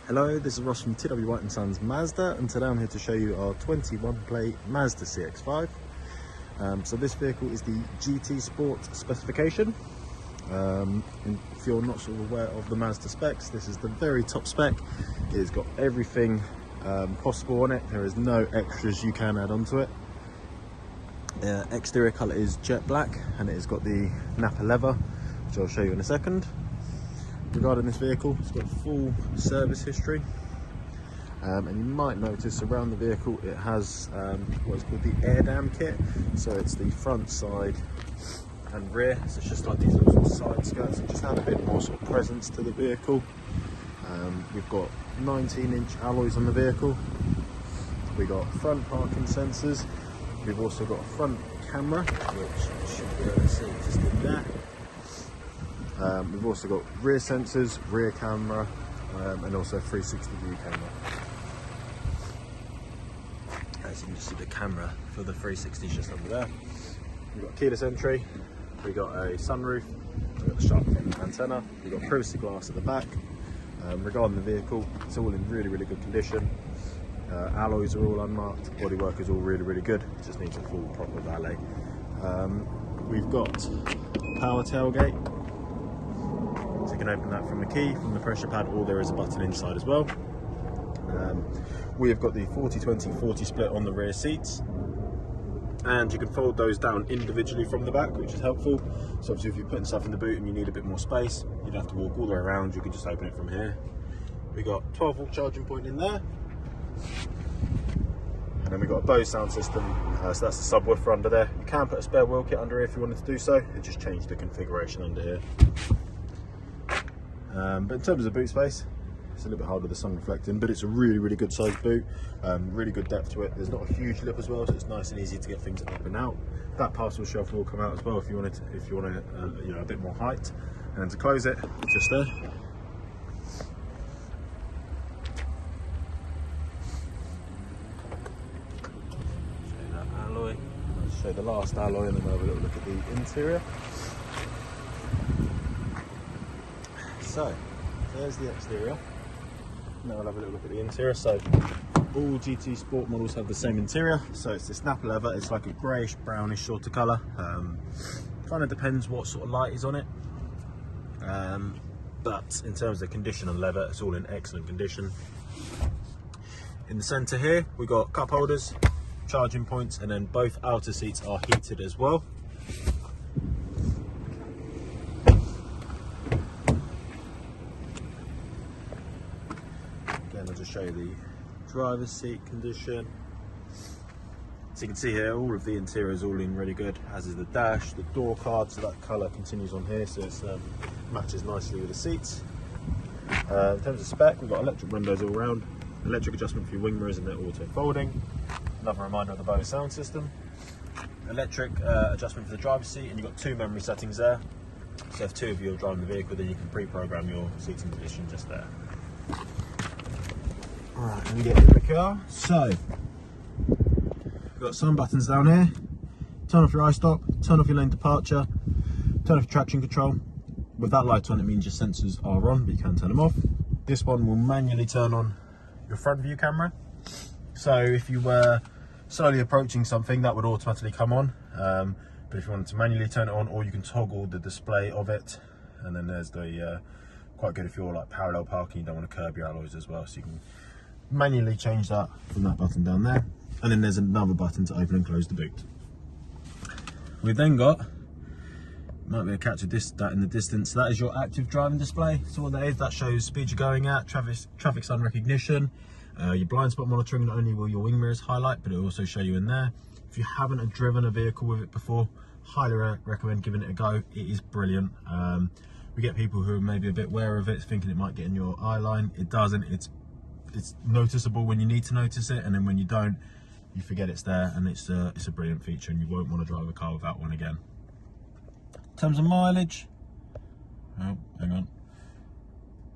Hello, this is Ross from TW White & Sons Mazda, and today I'm here to show you our 21 plate Mazda CX-5. So this vehicle is the GT Sport specification. If you're not sort of aware of the Mazda specs, this is the very top spec. It's got everything possible on it. There is no extras you can add onto it. Exterior colour is jet black, and it has got the Nappa leather, which I'll show you in a second. Regarding this vehicle, it's got full service history, and you might notice around the vehicle it has what's called the air dam kit. So it's the front, side and rear, so it's just like these little side skirts that just add a bit more sort of presence to the vehicle. We've got 19-inch alloys on the vehicle. We've got front parking sensors. We've also got a front camera, which you should be able to see just in there. We've also got rear sensors, rear camera, and also 360-view camera. As you can just see, the camera for the 360 is just under there. We've got keyless entry, we've got a sunroof, we've got the sharp front antenna, we've got privacy glass at the back. Regarding the vehicle, it's all in really good condition. Alloys are all unmarked, bodywork is all really good. It just needs a full proper valet. We've got power tailgate. So you can open that from the key, from the pressure pad, or there is a button inside as well. We have got the 40-20-40 split on the rear seats, and you can fold those down individually from the back, which is helpful. So obviously if you're putting stuff in the boot and you need a bit more space, you don't have to walk all the way around, you can just open it from here. We got 12-volt charging point in there, and then we've got a BOSE sound system, so that's the subwoofer under there. You can put a spare wheel kit under here if you wanted to do so. It just changed the configuration under here. But in terms of boot space, it's a little bit harder with the sun reflecting, but it's a really good sized boot, really good depth to it. There's not a huge lip as well, so it's nice and easy to get things up and out. That parcel shelf will come out as well if you want you know, a bit more height. And to close it, just there. Show you that alloy. I'll show you the last alloy, and then we'll have a little look at the interior. So, there's the exterior. Now we'll have a little look at the interior. So, all GT Sport models have the same interior. So it's this Nappa leather. It's like a greyish, brownish sort of colour. Kind of depends what sort of light is on it. But in terms of condition and leather, it's all in excellent condition. In the centre here, we've got cup holders, charging points, and then both outer seats are heated as well. I'll just show you the driver's seat condition. So you can see here, all of the interior is all in really good, as is the dash, the door card, so that colour continues on here, so it matches nicely with the seats. In terms of spec, we've got electric windows all around, electric adjustment for your wing mirrors, and they're auto folding. Another reminder of the BOSE sound system. Electric adjustment for the driver's seat, and you've got 2 memory settings there. So if 2 of you are driving the vehicle, then you can pre-program your seating position just there. Right, let me get in the car. So, we've got some buttons down here. Turn off your iStop, turn off your lane departure, turn off your traction control. With that light on, it means your sensors are on, but you can turn them off. This one will manually turn on your front view camera. So if you were slowly approaching something, that would automatically come on. But if you wanted to manually turn it on, or you can toggle the display of it. And then there's the, quite good if you're like parallel parking, you don't want to curb your alloys as well, so you can manually change that from that button down there. And then there's another button to open and close the boot. We've then got, might be a catch of that in the distance, so that is your active driving display. So what that is, that shows speed you're going at, traffic sign recognition, your blind spot monitoring. Not only will your wing mirrors highlight, but it will also show you in there. If you haven't driven a vehicle with it before, highly recommend giving it a go. It is brilliant. We get people who are maybe a bit wary of it, thinking it might get in your eye line. It doesn't. It's noticeable when you need to notice it, and then when you don't, you forget it's there, and it's a brilliant feature, and you won't want to drive a car without one again. In terms of mileage, oh, hang on,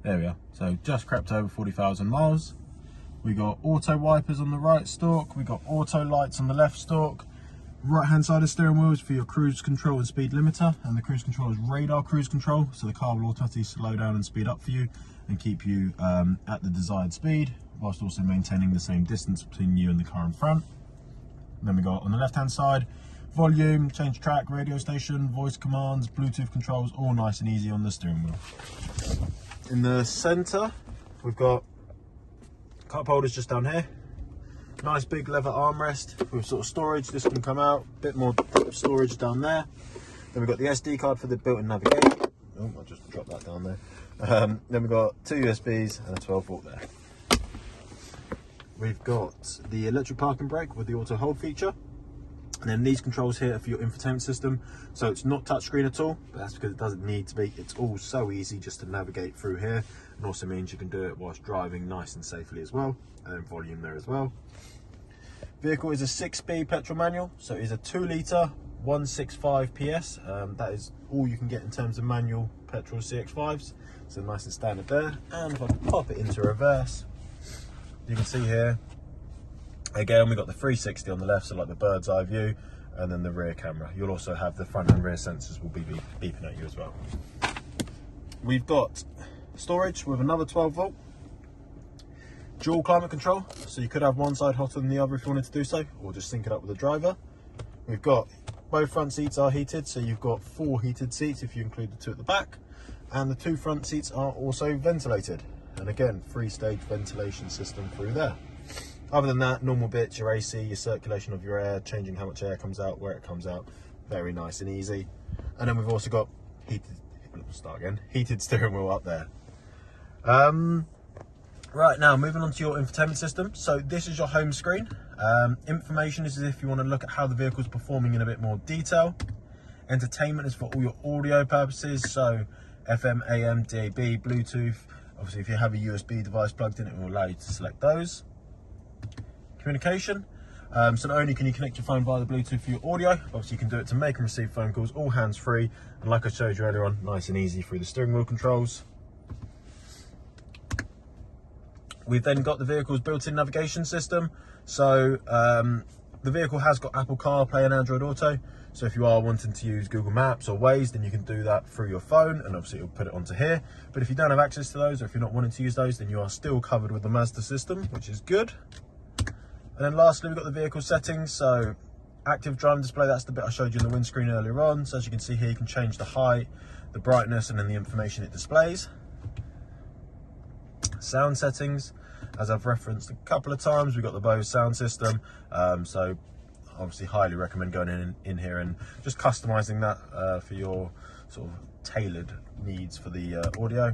there we are. So just crept over 40,000 miles. We got auto wipers on the right stalk, we got auto lights on the left stalk. Right hand side of the steering wheel is for your cruise control and speed limiter, and the cruise control is radar cruise control, so the car will automatically slow down and speed up for you. and keep you at the desired speed, whilst also maintaining the same distance between you and the car in front. And then we got on the left hand side, volume, change track, radio station, voice commands, Bluetooth controls, all nice and easy on the steering wheel. In the centre, we've got cup holders just down here. Nice big leather armrest with sort of storage. This can come out, a bit more storage down there. Then we've got the SD card for the built-in navigation. Oh, I just dropped that down there. Then we've got 2 USBs and a 12-volt there. We've got the electric parking brake with the auto hold feature. And then these controls here are for your infotainment system. So it's not touchscreen at all, but that's because it doesn't need to be. It's all so easy just to navigate through here. And also means you can do it whilst driving nice and safely as well. And then volume there as well. Vehicle is a 6-speed petrol manual. So it is a 2-litre, 165 PS. That is all you can get in terms of manual petrol CX-5s. So nice and standard there. And if I pop it into reverse, you can see here, again, we've got the 360 on the left, so like the bird's eye view, and then the rear camera. You'll also have the front and rear sensors will be beeping at you as well. We've got storage with another 12-volt. Dual climate control, so you could have one side hotter than the other if you wanted to do so, or just sync it up with the driver. We've got both front seats are heated, so you've got 4 heated seats if you include the 2 at the back, and the 2 front seats are also ventilated. And again, 3-stage ventilation system through there. Other than that, normal bits, your AC, your circulation of your air, changing how much air comes out, where it comes out, very nice and easy. And then we've also got heated steering wheel up there. Right, now moving on to your infotainment system. So this is your home screen. Information is if you want to look at how the vehicle is performing in a bit more detail. Entertainment is for all your audio purposes, so FM, AM, DAB, Bluetooth. Obviously, if you have a USB device plugged in, it will allow you to select those. Communication. So not only can you connect your phone via the Bluetooth for your audio, obviously you can do it to make and receive phone calls, all hands-free. And like I showed you earlier on, nice and easy through the steering wheel controls. We've then got the vehicle's built-in navigation system. So the vehicle has got Apple CarPlay and Android Auto. So if you are wanting to use Google Maps or Waze, then you can do that through your phone, and obviously it'll put it onto here. But if you don't have access to those, or if you're not wanting to use those, then you are still covered with the Mazda system, which is good. And then lastly, we've got the vehicle settings. So active driving display, that's the bit I showed you in the windscreen earlier on. So as you can see here, you can change the height, the brightness, and then the information it displays. Sound settings, as I've referenced a couple of times, we've got the BOSE sound system. So obviously highly recommend going in here and just customizing that for your sort of tailored needs for the audio.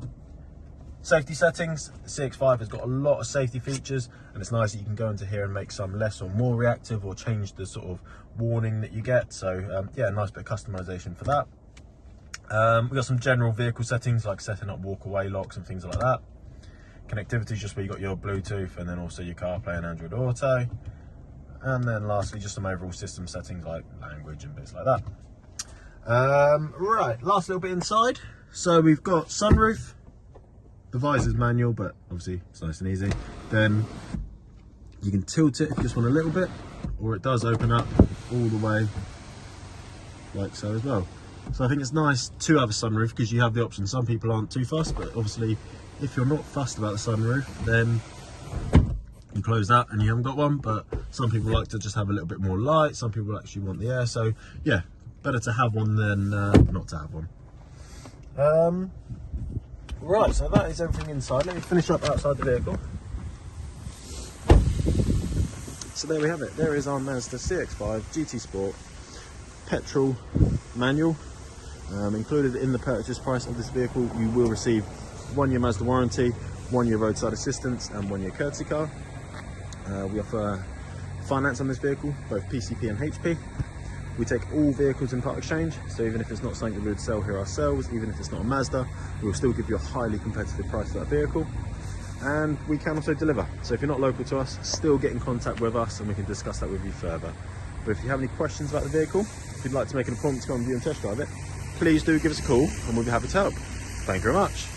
Safety settings, the CX-5 has got a lot of safety features, and it's nice that you can go into here and make some less or more reactive, or change the sort of warning that you get. So yeah, nice bit of customization for that. We've got some general vehicle settings like setting up walk-away locks and things like that. Connectivity is just where you got your Bluetooth and then also your CarPlay and Android Auto. And then lastly, just some overall system settings like language and bits like that. Right, last little bit inside. So we've got sunroof. The visor's manual, but obviously it's nice and easy. Then you can tilt it if you just want a little bit, or it does open up all the way like so as well. So I think it's nice to have a sunroof because you have the option. Some people aren't too fussed, but obviously if you're not fussed about the sunroof, then you close that and you haven't got one. But some people like to just have a little bit more light. Some people actually want the air. So yeah, better to have one than not to have one. Right, so that is everything inside. Let me finish up outside the vehicle. So there we have it. There is our Mazda CX-5 GT Sport petrol manual. Included in the purchase price of this vehicle, you will receive 1 year Mazda warranty, 1 year roadside assistance, and 1 year courtesy car. We offer finance on this vehicle, both PCP and HP. We take all vehicles in part exchange, so even if it's not something that we would sell here ourselves, even if it's not a Mazda, we'll still give you a highly competitive price for that vehicle. And we can also deliver. So if you're not local to us, still get in contact with us and we can discuss that with you further. But if you have any questions about the vehicle, if you'd like to make an appointment to come and view and test drive it, please do give us a call and we'll be happy to help. Thank you very much.